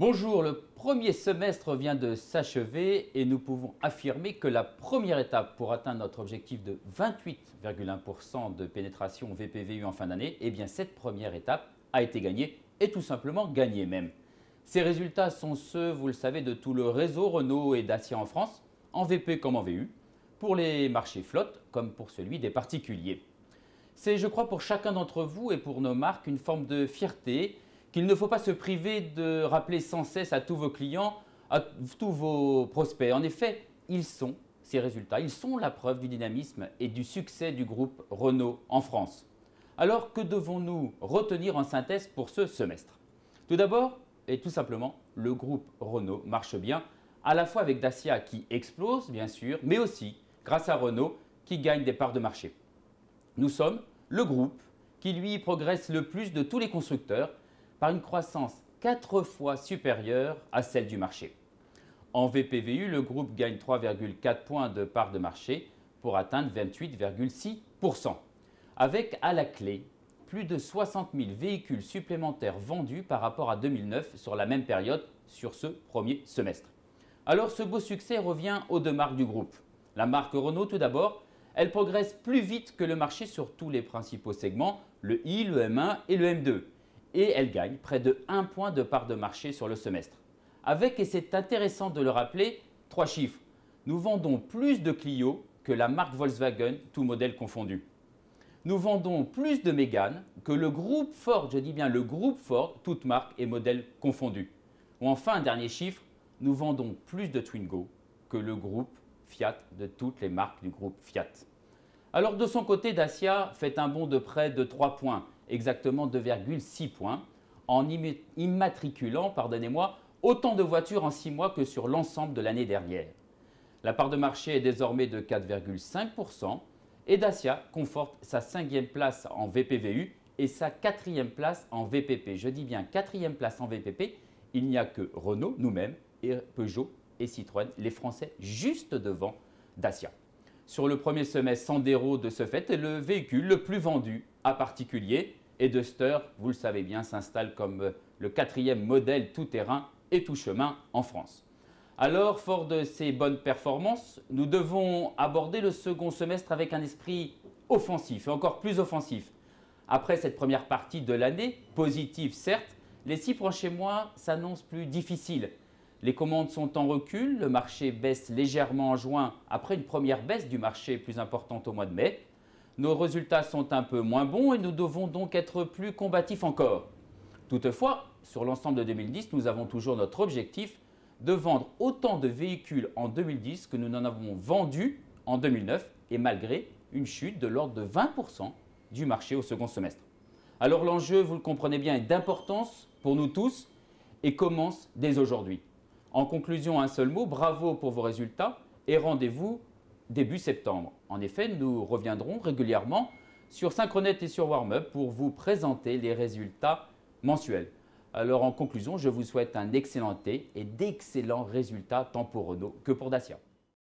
Bonjour, le premier semestre vient de s'achever et nous pouvons affirmer que la première étape pour atteindre notre objectif de 28,1% de pénétration VPVU en fin d'année, eh bien cette première étape a été gagnée et tout simplement gagnée même. Ces résultats sont ceux, vous le savez, de tout le réseau Renault et Dacia en France, en VP comme en VU, pour les marchés flottes comme pour celui des particuliers. C'est, je crois, pour chacun d'entre vous et pour nos marques une forme de fierté qu'il ne faut pas se priver de rappeler sans cesse à tous vos clients, à tous vos prospects. En effet, ces résultats, ils sont la preuve du dynamisme et du succès du groupe Renault en France. Alors, que devons-nous retenir en synthèse pour ce semestre? Tout d'abord, et tout simplement, le groupe Renault marche bien, à la fois avec Dacia qui explose, bien sûr, mais aussi grâce à Renault qui gagne des parts de marché. Nous sommes le groupe qui, lui, progresse le plus de tous les constructeurs, par une croissance 4 fois supérieure à celle du marché. En VPVU, le groupe gagne 3,4 points de part de marché pour atteindre 28,6%, avec à la clé plus de 60 000 véhicules supplémentaires vendus par rapport à 2009 sur la même période sur ce premier semestre. Alors ce beau succès revient aux deux marques du groupe. La marque Renault tout d'abord, elle progresse plus vite que le marché sur tous les principaux segments, le i, le M1 et le M2. Et elle gagne près de 1 point de part de marché sur le semestre. Avec, et c'est intéressant de le rappeler, 3 chiffres. Nous vendons plus de Clio que la marque Volkswagen, tout modèle confondu. Nous vendons plus de Mégane que le groupe Ford, je dis bien le groupe Ford, toute marque et modèle confondu. Ou enfin, un dernier chiffre, nous vendons plus de Twingo que le groupe Fiat de toutes les marques du groupe Fiat. Alors de son côté, Dacia fait un bond de près de 3 points, exactement 2,6 points, en immatriculant, pardonnez-moi, autant de voitures en 6 mois que sur l'ensemble de l'année dernière. La part de marché est désormais de 4,5% et Dacia conforte sa 5e place en VPVU et sa 4e place en VPP. Je dis bien 4e place en VPP, il n'y a que Renault, nous-mêmes, et Peugeot et Citroën, les Français, juste devant Dacia. Sur le premier semestre, Sandero de ce fait est le véhicule le plus vendu à particuliers et Duster, vous le savez bien, s'installe comme le 4e modèle tout-terrain et tout-chemin en France. Alors, fort de ces bonnes performances, nous devons aborder le second semestre avec un esprit offensif et encore plus offensif. Après cette première partie de l'année, positive certes, les 6 prochains mois s'annoncent plus difficiles. Les commandes sont en recul, le marché baisse légèrement en juin après une première baisse du marché plus importante au mois de mai. Nos résultats sont un peu moins bons et nous devons donc être plus combatifs encore. Toutefois, sur l'ensemble de 2010, nous avons toujours notre objectif de vendre autant de véhicules en 2010 que nous n'en avons vendu en 2009 et malgré une chute de l'ordre de 20% du marché au second semestre. Alors l'enjeu, vous le comprenez bien, est d'importance pour nous tous et commence dès aujourd'hui. En conclusion, un seul mot, bravo pour vos résultats et rendez-vous début septembre. En effet, nous reviendrons régulièrement sur Synchronet et sur Warmup pour vous présenter les résultats mensuels. Alors en conclusion, je vous souhaite un excellent été et d'excellents résultats tant pour Renault que pour Dacia.